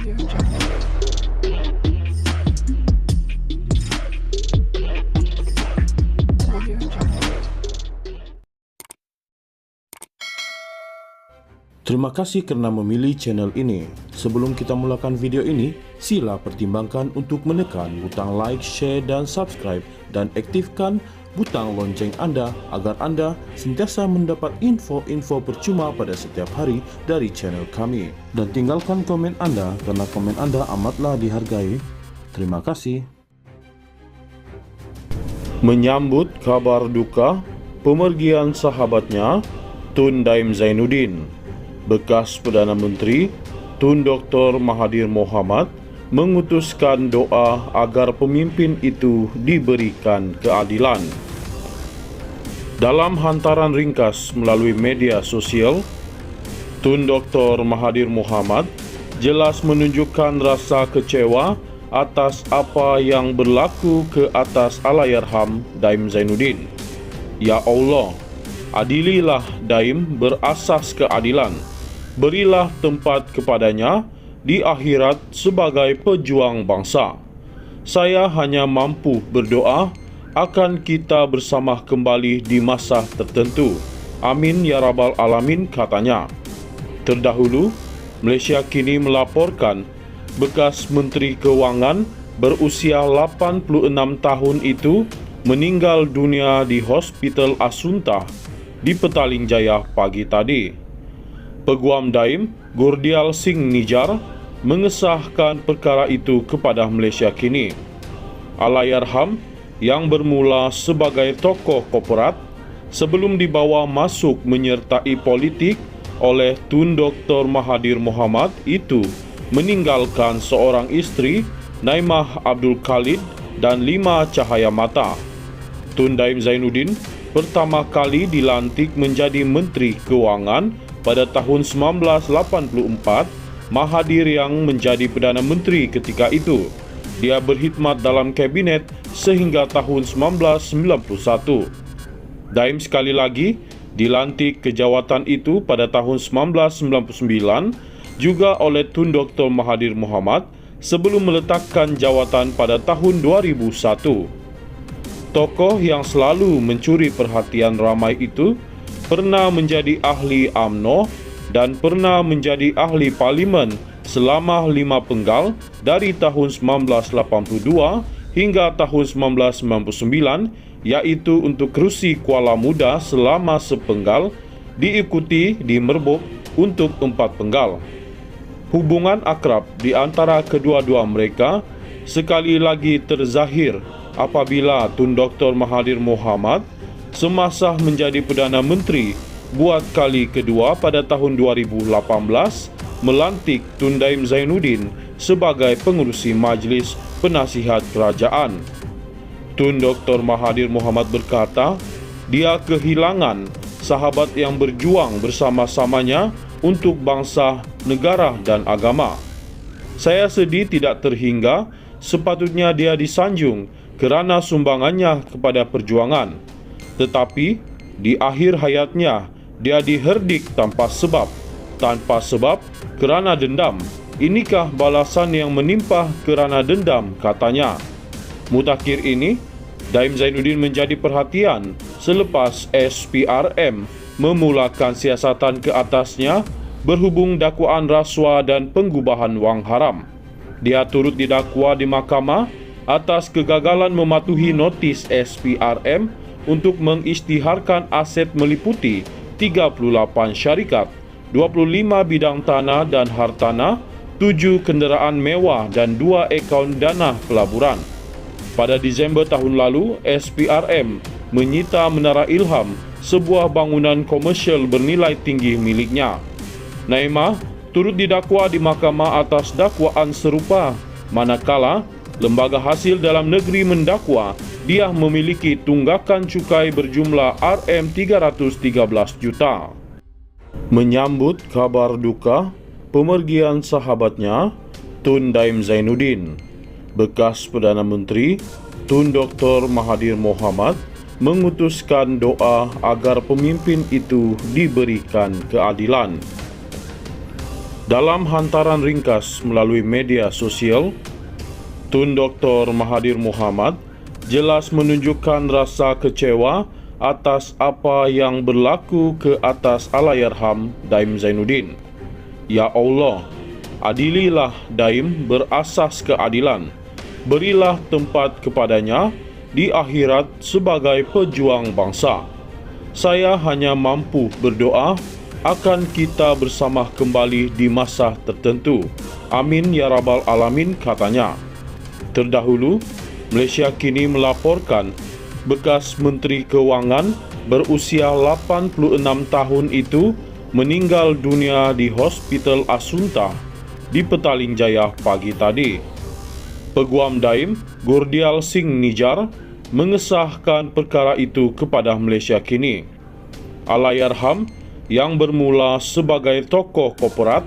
Terima kasih kerana memilih channel ini. Sebelum kita mulakan video ini, sila pertimbangkan untuk menekan butang like, share dan subscribe dan aktifkan butang lonceng anda agar anda sentiasa mendapat info-info percuma pada setiap hari dari channel kami. Dan tinggalkan komen anda kerana komen anda amatlah dihargai. Terima kasih. Menyambut kabar duka pemergian sahabatnya Tun Daim Zainuddin, bekas Perdana Menteri Tun Dr. Mahathir Mohamad mengutuskan doa agar pemimpin itu diberikan keadilan. Dalam hantaran ringkas melalui media sosial, Tun Dr. Mahathir Mohamad jelas menunjukkan rasa kecewa atas apa yang berlaku ke atas Allahyarham Daim Zainuddin. Ya Allah, adililah Daim berasas keadilan. Berilah tempat kepadanya di akhirat sebagai pejuang bangsa. Saya hanya mampu berdoa akan kita bersama kembali di masa tertentu. Amin ya rabbal alamin, katanya. Terdahulu, Malaysia kini melaporkan bekas Menteri Kewangan berusia 86 tahun itu meninggal dunia di Hospital Assunta di Petaling Jaya pagi tadi. Peguam Daim, Gurdial Singh Nijjar, mengesahkan perkara itu kepada Malaysia kini. Allahyarham yang bermula sebagai tokoh korporat sebelum dibawa masuk menyertai politik oleh Tun Dr. Mahathir Mohamad itu meninggalkan seorang isteri, Naimah Abdul Khalid, dan 5 cahaya mata. Tun Daim Zainuddin pertama kali dilantik menjadi Menteri Kewangan pada tahun 1984, Mahathir yang menjadi Perdana Menteri ketika itu. Dia berkhidmat dalam kabinet sehingga tahun 1991. Daim sekali lagi dilantik ke jawatan itu pada tahun 1999 juga oleh Tun Dr. Mahathir Mohamad sebelum meletakkan jawatan pada tahun 2001. Tokoh yang selalu mencuri perhatian ramai itu pernah menjadi ahli UMNO dan pernah menjadi ahli parlimen selama 5 penggal dari tahun 1982 hingga tahun 1999, iaitu untuk kerusi Kuala Muda selama sepenggal, diikuti di Merbuk untuk 4 penggal. Hubungan akrab di antara kedua-dua mereka sekali lagi terzahir apabila Tun Dr. Mahathir Mohamad semasa menjadi Perdana Menteri buat kali kedua pada tahun 2018 melantik Tun Daim Zainuddin sebagai pengerusi Majlis Penasihat Kerajaan. Tun Dr. Mahathir Mohamad berkata, dia kehilangan sahabat yang berjuang bersama-samanya untuk bangsa, negara dan agama. Saya sedih tidak terhingga, sepatutnya dia disanjung kerana sumbangannya kepada perjuangan. Tetapi di akhir hayatnya dia diherdik tanpa sebab kerana dendam. Inikah balasan yang menimpa kerana dendam, katanya. Mutakhir ini, Daim Zainuddin menjadi perhatian selepas SPRM memulakan siasatan ke atasnya berhubung dakwaan rasuah dan penggubahan wang haram. Dia turut didakwa di mahkamah atas kegagalan mematuhi notis SPRM untuk mengisytiharkan aset meliputi 38 syarikat, 25 bidang tanah dan hartanah, 7 kenderaan mewah dan 2 akaun dana pelaburan. Pada Disember tahun lalu, SPRM menyita Menara Ilham, sebuah bangunan komersial bernilai tinggi miliknya. Naimah turut didakwa di mahkamah atas dakwaan serupa, manakala lembaga hasil dalam negeri mendakwa dia memiliki tunggakan cukai berjumlah RM313 juta. Menyambut kabar duka pemergian sahabatnya Tun Daim Zainuddin, bekas Perdana Menteri Tun Dr. Mahathir Mohamad mengutuskan doa agar pemimpin itu diberikan keadilan. Dalam hantaran ringkas melalui media sosial, Tun Dr. Mahathir Mohamad jelas menunjukkan rasa kecewa atas apa yang berlaku ke atas Allahyarham Daim Zainuddin. Ya Allah, adililah Daim berasas keadilan. Berilah tempat kepadanya di akhirat sebagai pejuang bangsa. Saya hanya mampu berdoa akan kita bersama kembali di masa tertentu. Amin ya rabbal alamin, katanya. Terdahulu, Malaysia kini melaporkan bekas Menteri Kewangan berusia 86 tahun itu meninggal dunia di Hospital Assunta di Petaling Jaya pagi tadi. Peguam Daim, Gurdial Singh Nijjar, mengesahkan perkara itu kepada Malaysia kini. Allahyarham yang bermula sebagai tokoh korporat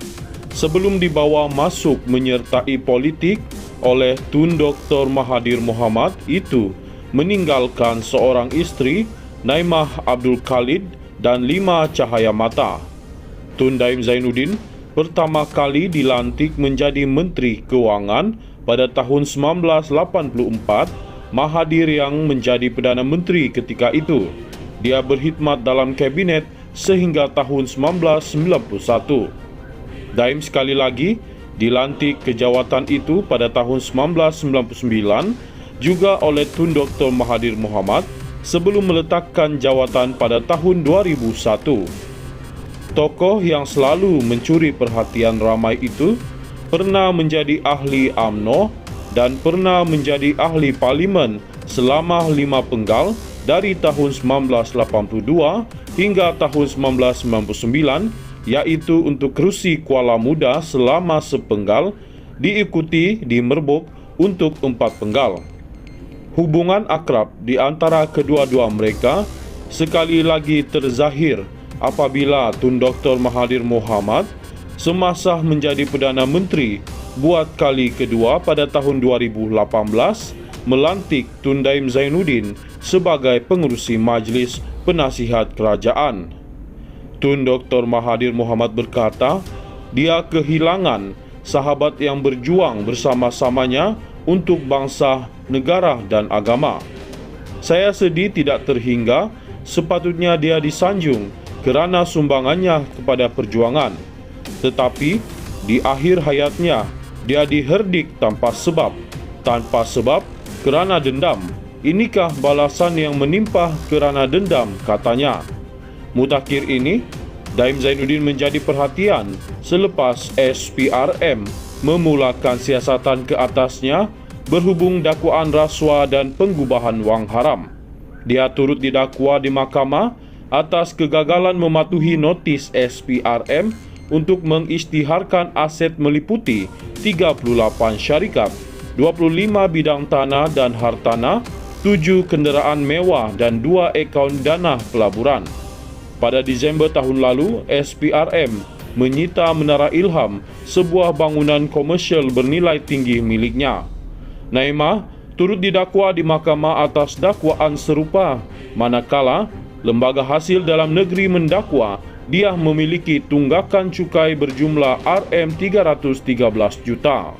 sebelum dibawa masuk menyertai politik oleh Tun Dr. Mahathir Mohamad itu meninggalkan seorang isteri, Naimah Abdul Khalid, dan 5 cahaya mata. Tun Daim Zainuddin pertama kali dilantik menjadi Menteri Kewangan pada tahun 1984, Mahathir yang menjadi Perdana Menteri ketika itu. Dia berkhidmat dalam kabinet sehingga tahun 1991. Daim sekali lagi dilantik ke jawatan itu pada tahun 1999 juga oleh Tun Dr. Mahathir Mohamad sebelum meletakkan jawatan pada tahun 2001. Tokoh yang selalu mencuri perhatian ramai itu pernah menjadi ahli UMNO dan pernah menjadi ahli parlimen selama 5 penggal dari tahun 1982 hingga tahun 1999, yaitu untuk kerusi Kuala Muda selama sepenggal, diikuti di Merbuk untuk 4 penggal. Hubungan akrab di antara kedua-dua mereka sekali lagi terzahir apabila Tun Dr. Mahathir Mohamad semasa menjadi Perdana Menteri buat kali kedua pada tahun 2018 melantik Tun Daim Zainuddin sebagai pengerusi Majlis Penasihat Kerajaan. Tun Dr. Mahathir Mohamad berkata, dia kehilangan sahabat yang berjuang bersama-samanya untuk bangsa, negara dan agama. Saya sedih tidak terhingga, sepatutnya dia disanjung kerana sumbangannya kepada perjuangan. Tetapi di akhir hayatnya dia diherdik tanpa sebab kerana dendam. Inikah balasan yang menimpa kerana dendam, katanya. Mutakhir ini, Daim Zainuddin menjadi perhatian selepas SPRM memulakan siasatan ke atasnya berhubung dakwaan rasuah dan penggubahan wang haram. Dia turut didakwa di mahkamah atas kegagalan mematuhi notis SPRM untuk mengisytiharkan aset meliputi 38 syarikat, 25 bidang tanah dan hartanah, 7 kenderaan mewah dan 2 akaun dana pelaburan. Pada Disember tahun lalu, SPRM menyita Menara Ilham, sebuah bangunan komersial bernilai tinggi miliknya. Naimah turut didakwa di mahkamah atas dakwaan serupa, manakala Lembaga Hasil Dalam Negeri mendakwa dia memiliki tunggakan cukai berjumlah RM313 juta.